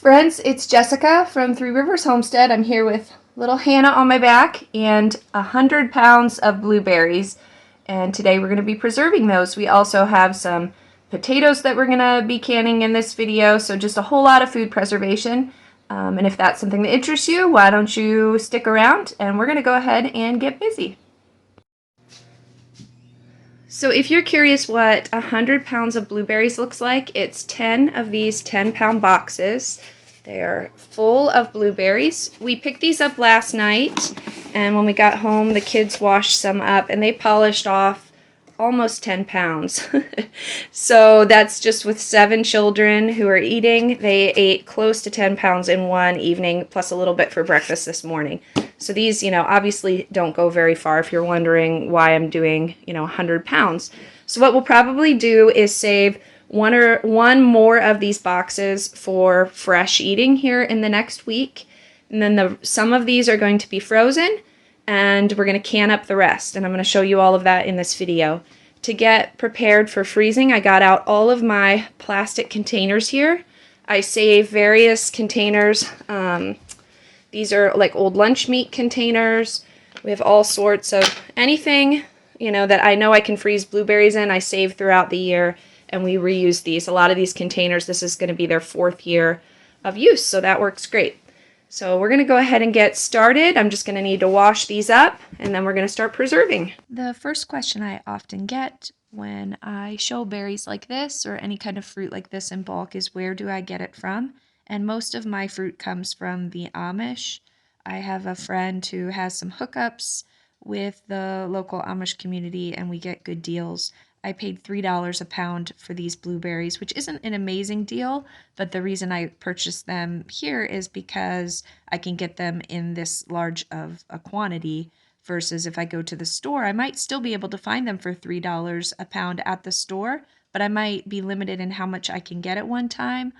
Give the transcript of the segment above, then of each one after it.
Friends, it's Jessica from Three Rivers Homestead. I'm here with little Hannah on my back and 100 pounds of blueberries. And today we're going to be preserving those. We also have some potatoes that we're going to be canning in this video. So just a whole lot of food preservation. And if that's something that interests you, why don't you stick around and we're going to go ahead and get busy. So if you're curious what 100 pounds of blueberries looks like, it's 10 of these 10-pound boxes. They're full of blueberries. We picked these up last night, and when we got home, the kids washed some up, and they polished off almost 10 pounds. So that's just with 7 children who are eating. They ate close to 10 pounds in one evening, plus a little bit for breakfast this morning. So these, obviously don't go very far if you're wondering why I'm doing, 100 pounds. So what we'll probably do is save one more of these boxes for fresh eating here in the next week. And then some of these are going to be frozen, and we're going to can up the rest. And I'm going to show you all of that in this video. To get prepared for freezing, I got out all of my plastic containers here. I save various containers. These are like old lunch meat containers. We have all sorts of anything, that I know I can freeze blueberries in, I save throughout the year, and we reuse these. A lot of these containers, this is going to be their 4th year of use, so that works great. So we're going to go ahead and get started. I'm just going to need to wash these up, and then we're going to start preserving. The first question I often get when I show berries like this or any kind of fruit like this in bulk is, where do I get it from? And most of my fruit comes from the Amish. I have a friend who has some hookups with the local Amish community, and we get good deals. I paid $3 a pound for these blueberries, which isn't an amazing deal, but the reason I purchased them here is because I can get them in this large of a quantity, versus if I go to the store, I might still be able to find them for $3 a pound at the store, but I might be limited in how much I can get at one time.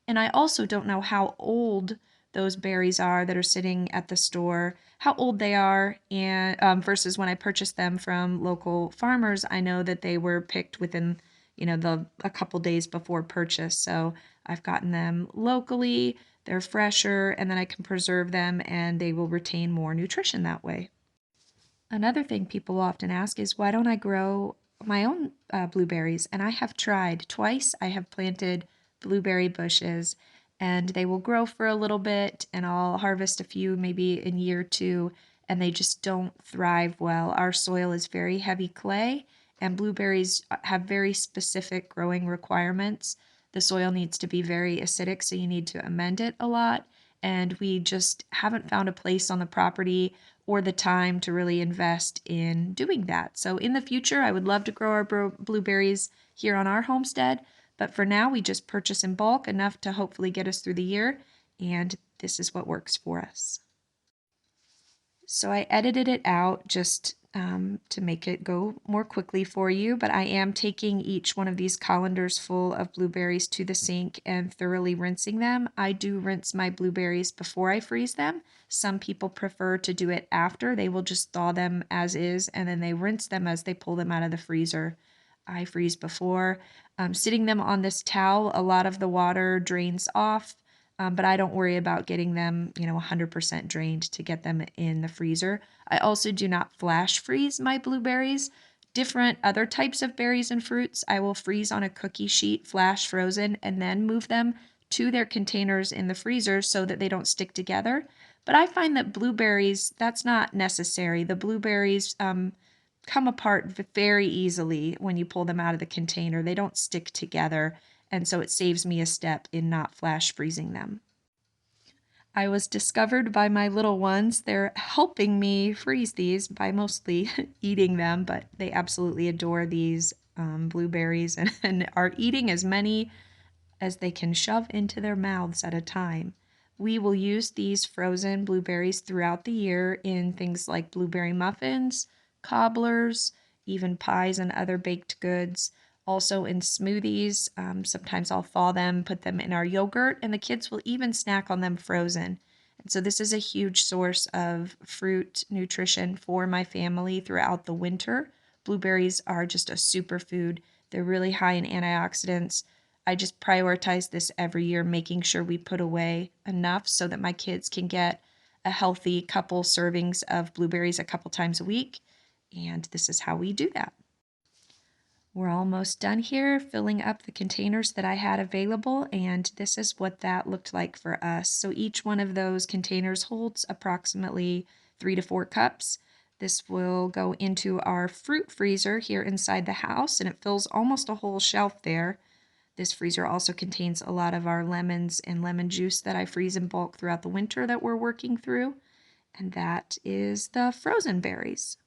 And I also don't know how old those berries are that are sitting at the store, how old they are, and versus when I purchased them from local farmers, I know that they were picked within, a couple days before purchase. So I've gotten them locally, they're fresher, and then I can preserve them and they will retain more nutrition that way. Another thing people often ask is, why don't I grow my own blueberries? And I have tried twice. I have planted blueberry bushes, and they will grow for a little bit, and I'll harvest a few maybe in year 2, and they just don't thrive well. Our soil is very heavy clay, and blueberries have very specific growing requirements. The soil needs to be very acidic, so you need to amend it a lot, and we just haven't found a place on the property or the time to really invest in doing that. So in the future, I would love to grow our blueberries here on our homestead, but for now, we just purchase in bulk, enough to hopefully get us through the year, and this is what works for us. So I edited it out just to make it go more quickly for you, but I am taking each one of these colanders full of blueberries to the sink and thoroughly rinsing them. I do rinse my blueberries before I freeze them. Some people prefer to do it after. They will just thaw them as is, and then they rinse them as they pull them out of the freezer. I freeze before. Sitting them on this towel, a lot of the water drains off, but I don't worry about getting them, 100% drained to get them in the freezer. I also do not flash freeze my blueberries. Different other types of berries and fruits, I will freeze on a cookie sheet, flash frozen, and then move them to their containers in the freezer so that they don't stick together. But I find that blueberries, that's not necessary. The blueberries come apart very easily when you pull them out of the container. They don't stick together, and so it saves me a step in not flash freezing them. I was discovered by my little ones. They're helping me freeze these by mostly eating them, but they absolutely adore these blueberries and are eating as many as they can shove into their mouths at a time. We will use these frozen blueberries throughout the year in things like blueberry muffins, cobblers, even pies and other baked goods. Also in smoothies. Sometimes I'll thaw them, put them in our yogurt, and the kids will even snack on them frozen. And so this is a huge source of fruit nutrition for my family throughout the winter. Blueberries are just a superfood. They're really high in antioxidants. I just prioritize this every year, making sure we put away enough so that my kids can get a healthy couple servings of blueberries a couple times a week. And this is how we do that. We're almost done here filling up the containers that I had available, and this is what that looked like for us. So each one of those containers holds approximately 3 to 4 cups. This will go into our fruit freezer here inside the house, and it fills almost a whole shelf there. This freezer also contains a lot of our lemons and lemon juice that I freeze in bulk throughout the winter that we're working through, and that is the frozen berries.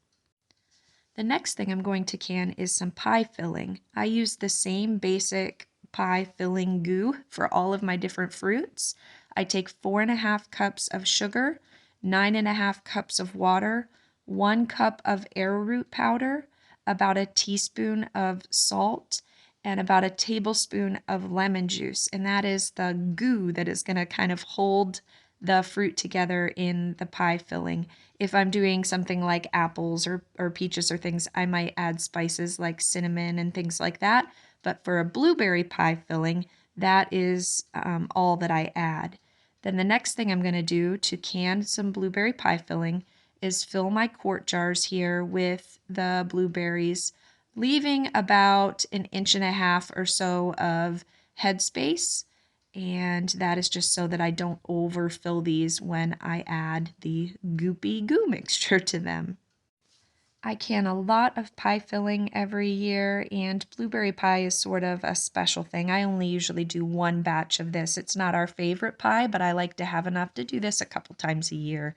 The next thing I'm going to can is some pie filling. I use the same basic pie filling goo for all of my different fruits. I take 4.5 cups of sugar, 9.5 cups of water, 1 cup of arrowroot powder, about a teaspoon of salt, and about a tablespoon of lemon juice. And that is the goo that is going to kind of hold the fruit together in the pie filling. If I'm doing something like apples or peaches or things, I might add spices like cinnamon and things like that. But for a blueberry pie filling, that is all that I add. Then the next thing I'm going to do to can some blueberry pie filling is fill my quart jars here with the blueberries, leaving about 1.5 inches or so of headspace. And that is just so that I don't overfill these when I add the goopy goo mixture to them. I can a lot of pie filling every year, and blueberry pie is sort of a special thing. I only usually do 1 batch of this. It's not our favorite pie, but I like to have enough to do this a couple times a year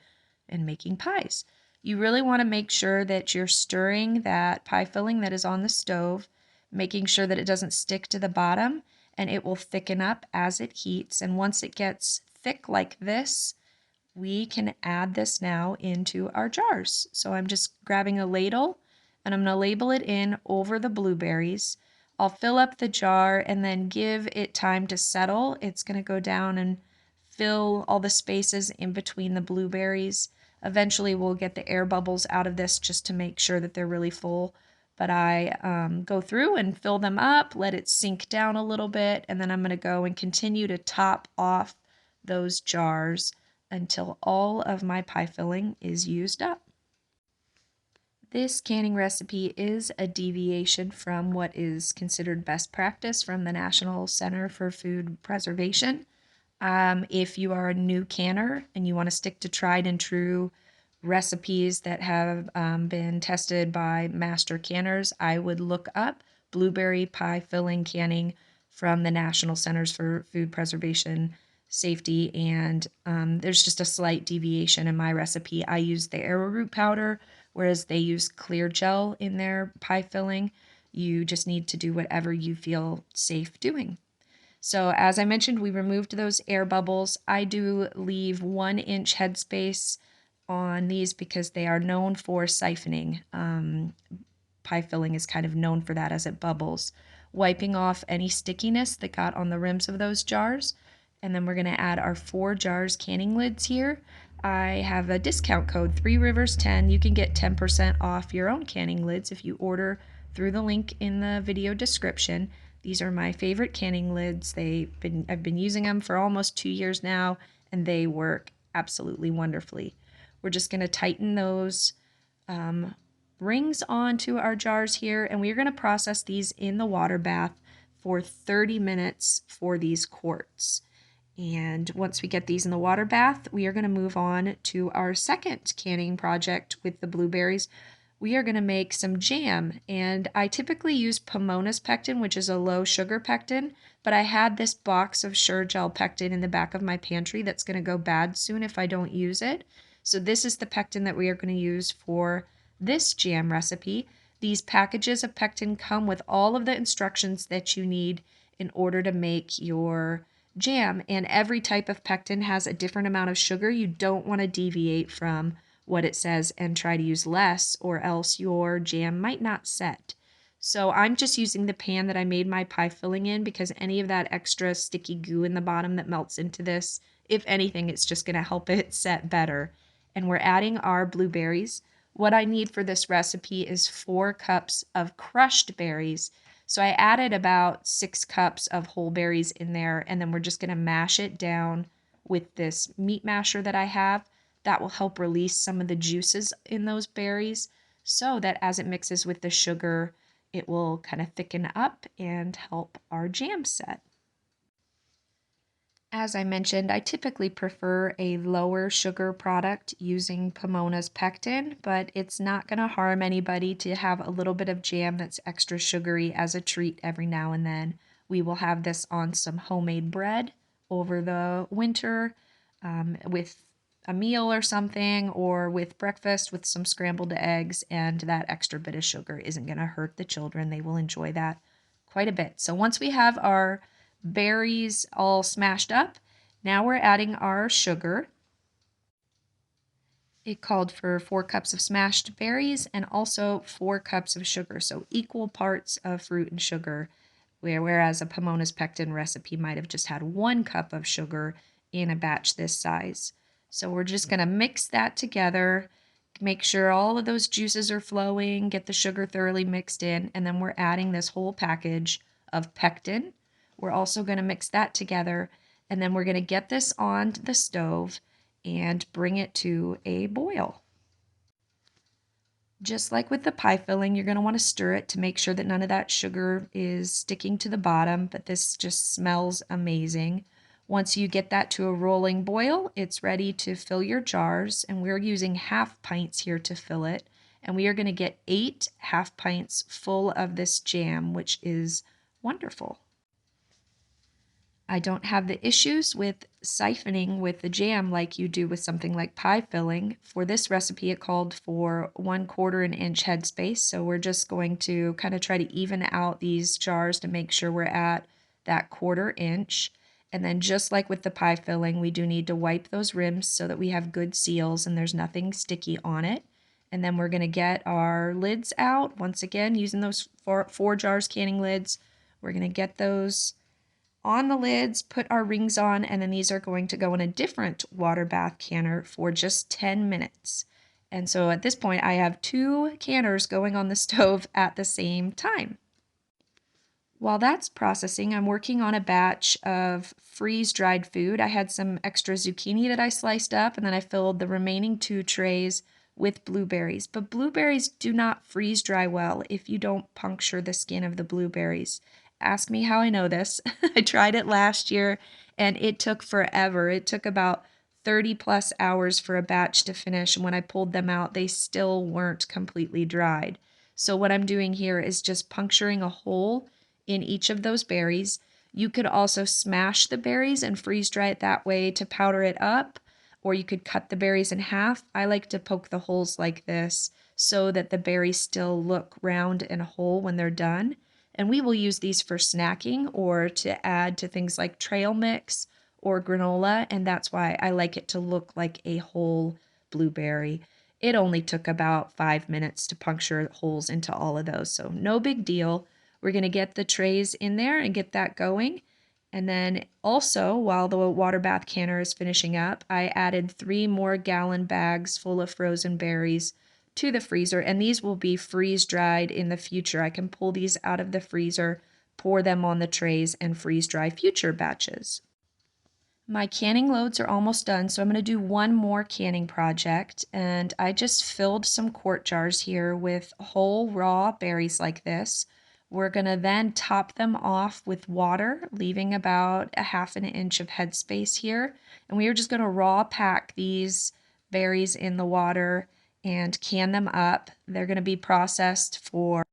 in making pies. You really want to make sure that you're stirring that pie filling that is on the stove, making sure that it doesn't stick to the bottom, and it will thicken up as it heats. And once it gets thick like this, we can add this now into our jars. So I'm just grabbing a ladle and I'm going to label it in over the blueberries. I'll fill up the jar and then give it time to settle. It's going to go down and fill all the spaces in between the blueberries. Eventually we'll get the air bubbles out of this just to make sure that they're really full. But I go through and fill them up, let it sink down a little bit, and then I'm going to go and continue to top off those jars until all of my pie filling is used up. This canning recipe is a deviation from what is considered best practice from the National Center for Food Preservation. If you are a new canner and you want to stick to tried and true recipes that have been tested by master canners, I would look up blueberry pie filling canning from the National Centers for Food Preservation Safety, and there's just a slight deviation in my recipe. I use the arrowroot powder, whereas they use clear gel in their pie filling. You just need to do whatever you feel safe doing. So as I mentioned, we removed those air bubbles. I do leave 1 inch headspace on these because they are known for siphoning. Pie filling is kind of known for that as it bubbles. Wiping off any stickiness that got on the rims of those jars. And then we're going to add our 4 jars canning lids here. I have a discount code, 3Rivers10. You can get 10% off your own canning lids if you order through the link in the video description. These are my favorite canning lids. I've been using them for almost 2 years now, and they work absolutely wonderfully. We're just going to tighten those rings onto our jars here, and we're going to process these in the water bath for 30 minutes for these quarts. And once we get these in the water bath, we are going to move on to our second canning project with the blueberries. We are going to make some jam, and I typically use Pomona's pectin, which is a low sugar pectin, but I had this box of Sure Gel pectin in the back of my pantry that's going to go bad soon if I don't use it. So this is the pectin that we are going to use for this jam recipe. These packages of pectin come with all of the instructions that you need in order to make your jam, and every type of pectin has a different amount of sugar. You don't want to deviate from what it says and try to use less, or else your jam might not set. So I'm just using the pan that I made my pie filling in because any of that extra sticky goo in the bottom that melts into this, if anything, it's just going to help it set better. And we're adding our blueberries. What I need for this recipe is 4 cups of crushed berries. So I added about 6 cups of whole berries in there, and then we're just going to mash it down with this meat masher that I have. That will help release some of the juices in those berries so that as it mixes with the sugar, it will kind of thicken up and help our jam set. As I mentioned, I typically prefer a lower sugar product using Pomona's pectin, but it's not going to harm anybody to have a little bit of jam that's extra sugary as a treat every now and then. We will have this on some homemade bread over the winter with a meal or something, or with breakfast with some scrambled eggs, and that extra bit of sugar isn't going to hurt the children. They will enjoy that quite a bit. So once we have our berries all smashed up, now we're adding our sugar. It called for 4 cups of smashed berries and also 4 cups of sugar, so equal parts of fruit and sugar, whereas a Pomona's pectin recipe might have just had 1 cup of sugar in a batch this size. So we're just going to mix that together, make sure all of those juices are flowing, get the sugar thoroughly mixed in, and then we're adding this whole package of pectin. We're also going to mix that together, and then we're going to get this on the stove and bring it to a boil. Just like with the pie filling, you're going to want to stir it to make sure that none of that sugar is sticking to the bottom, but this just smells amazing. Once you get that to a rolling boil, it's ready to fill your jars, and we're using half pints here to fill it, and we are going to get 8 half pints full of this jam, which is wonderful. I don't have the issues with siphoning with the jam like you do with something like pie filling. For this recipe, it called for 1/4 inch headspace, so we're just going to kind of try to even out these jars to make sure we're at that 1/4 inch. And then just like with the pie filling, we do need to wipe those rims so that we have good seals and there's nothing sticky on it. And then we're going to get our lids out. Once again, using those four jars canning lids, we're going to get those on the lids, put our rings on, and then these are going to go in a different water bath canner for just 10 minutes. And so at this point, I have 2 canners going on the stove at the same time. While that's processing, I'm working on a batch of freeze-dried food. I had some extra zucchini that I sliced up, and then I filled the remaining 2 trays with blueberries. But blueberries do not freeze dry well if you don't puncture the skin of the blueberries. Ask me how I know this. I tried it last year, and it took forever. It took about 30 plus hours for a batch to finish, and when I pulled them out, they still weren't completely dried. So what I'm doing here is just puncturing a hole in each of those berries. You could also smash the berries and freeze dry it that way to powder it up, or you could cut the berries in half. I like to poke the holes like this so that the berries still look round and whole when they're done. And we will use these for snacking or to add to things like trail mix or granola, and that's why I like it to look like a whole blueberry. It only took about 5 minutes to puncture holes into all of those, so no big deal. We're going to get the trays in there and get that going. And then also, while the water bath canner is finishing up, I added 3 more gallon bags full of frozen berries to the freezer, and these will be freeze dried in the future. I can pull these out of the freezer, pour them on the trays, and freeze dry future batches. My canning loads are almost done, so I'm going to do one more canning project, and I just filled some quart jars here with whole raw berries like this. We're going to then top them off with water, leaving about a 1/2 inch of headspace here, and we are just going to raw pack these berries in the water and can them up. They're going to be processed for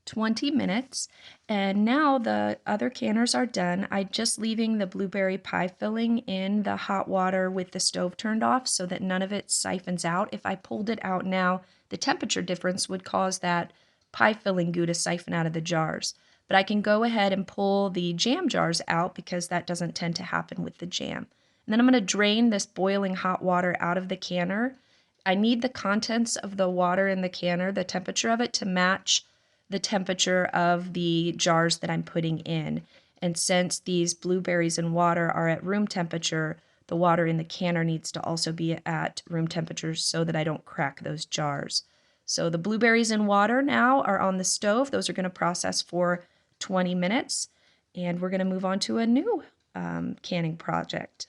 20 minutes. And now the other canners are done. I'm just leaving the blueberry pie filling in the hot water with the stove turned off so that none of it siphons out. If I pulled it out now, the temperature difference would cause that pie filling goo to siphon out of the jars. But I can go ahead and pull the jam jars out because that doesn't tend to happen with the jam. And then I'm going to drain this boiling hot water out of the canner. I need the contents of the water in the canner, the temperature of it, to match the temperature of the jars that I'm putting in. And since these blueberries and water are at room temperature, the water in the canner needs to also be at room temperature so that I don't crack those jars. So the blueberries and water now are on the stove. Those are going to process for 20 minutes, and we're going to move on to a new canning project.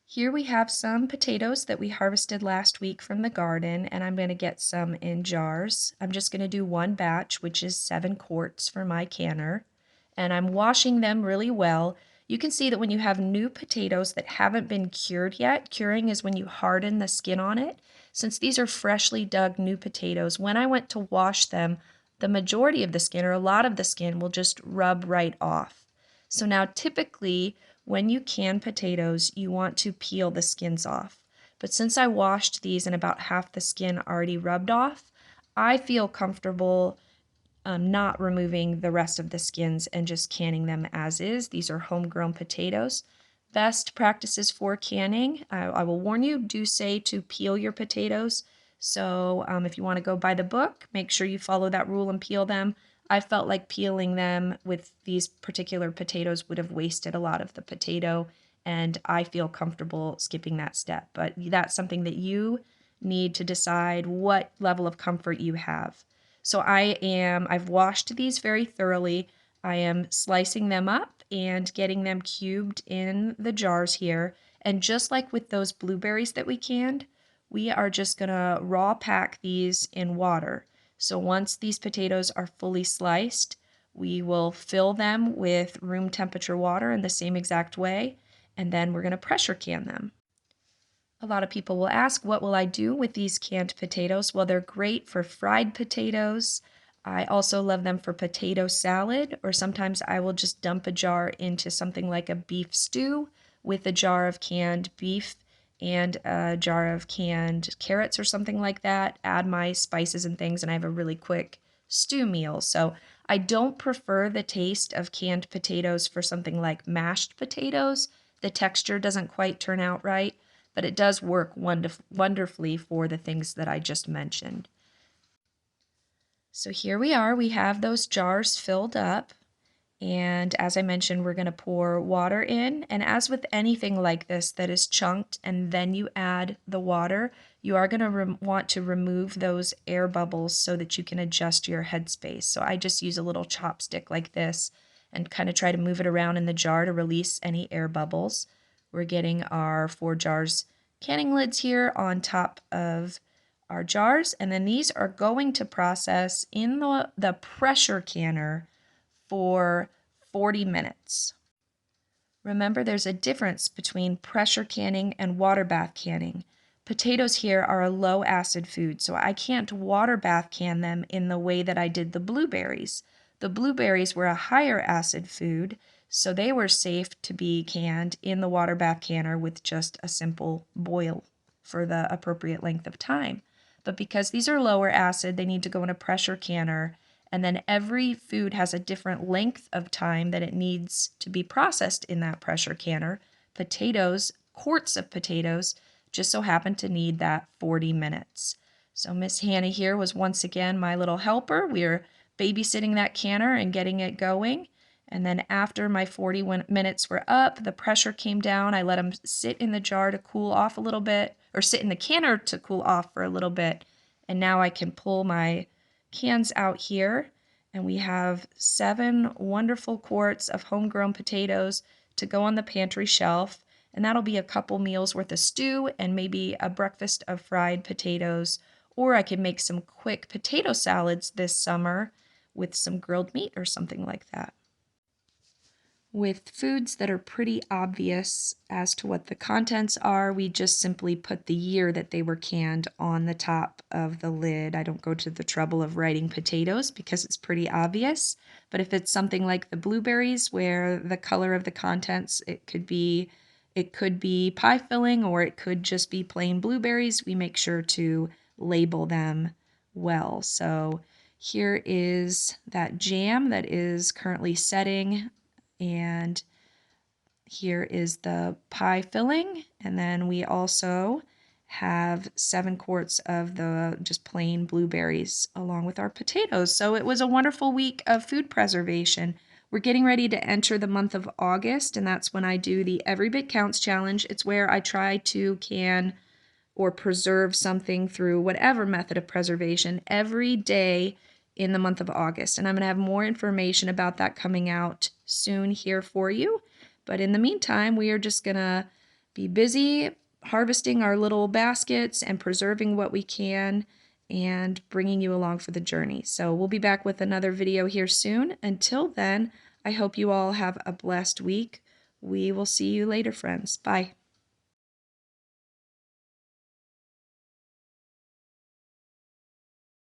Here we have some potatoes that we harvested last week from the garden, and I'm going to get some in jars. I'm just going to do one batch, which is 7 quarts for my canner, and I'm washing them really well. You can see that when you have new potatoes that haven't been cured yet, curing is when you harden the skin on it. Since these are freshly dug new potatoes, when I went to wash them, the majority of the skin, or a lot of the skin, will just rub right off. So now typically when you can potatoes, you want to peel the skins off. But since I washed these and about half the skin already rubbed off, I feel comfortable not removing the rest of the skins and just canning them as is. These are homegrown potatoes. Best practices for canning, I will warn you, do say to peel your potatoes. So if you want to go by the book, make sure you follow that rule and peel them. I felt like peeling them with these particular potatoes would have wasted a lot of the potato, and I feel comfortable skipping that step. But that's something that you need to decide what level of comfort you have. So I've washed these very thoroughly. I am slicing them up and getting them cubed in the jars here. And just like with those blueberries that we canned, we are just gonna raw pack these in water. So once these potatoes are fully sliced, we will fill them with room temperature water in the same exact way, and then we're gonna pressure can them. A lot of people will ask, what will I do with these canned potatoes? Well, they're great for fried potatoes. I also love them for potato salad, or sometimes I will just dump a jar into something like a beef stew with a jar of canned beef and a jar of canned carrots or something like that. Add my spices and things, and I have a really quick stew meal. So I don't prefer the taste of canned potatoes for something like mashed potatoes. The texture doesn't quite turn out right, but it does work wonderfully for the things that I just mentioned. So here we are, we have those jars filled up, and as I mentioned, we're going to pour water in, and as with anything like this that is chunked and then you add the water, you are going to want to remove those air bubbles so that you can adjust your headspace. So I just use a little chopstick like this and kind of try to move it around in the jar to release any air bubbles. We're getting our 4 jars canning lids here on top of our jars, and then these are going to process in the pressure canner for 40 minutes. Remember, there's a difference between pressure canning and water bath canning. Potatoes here are a low acid food, so I can't water bath can them in the way that I did the blueberries. The blueberries were a higher acid food, so they were safe to be canned in the water bath canner with just a simple boil for the appropriate length of time. But because these are lower acid, they need to go in a pressure canner, and then every food has a different length of time that it needs to be processed in that pressure canner. Potatoes, quarts of potatoes, just so happen to need that 40 minutes. So Miss Hannah here was once again my little helper. We were babysitting that canner and getting it going. And then after my 40 minutes were up, the pressure came down. I let them sit in the jar to cool off a little bit, or sit in the canner to cool off for a little bit. And now I can pull my cans out here, and we have 7 wonderful quarts of homegrown potatoes to go on the pantry shelf. And that'll be a couple meals worth of stew and maybe a breakfast of fried potatoes. Or I could make some quick potato salads this summer with some grilled meat or something like that. With foods that are pretty obvious as to what the contents are, we just simply put the year that they were canned on the top of the lid. I don't go to the trouble of writing potatoes because it's pretty obvious. But if it's something like the blueberries where the color of the contents, it could be pie filling or it could just be plain blueberries, we make sure to label them well. So here is that jam that is currently setting, and here is the pie filling, and then we also have 7 quarts of the just plain blueberries along with our potatoes. So it was a wonderful week of food preservation. We're getting ready to enter the month of August, and that's when I do the Every Bit Counts challenge. It's where I try to can or preserve something through whatever method of preservation every day in the month of August. And I'm going to have more information about that coming out soon here for you. But in the meantime, we are just going to be busy harvesting our little baskets and preserving what we can and bringing you along for the journey. So we'll be back with another video here soon. Until then, I hope you all have a blessed week. We will see you later, friends. Bye.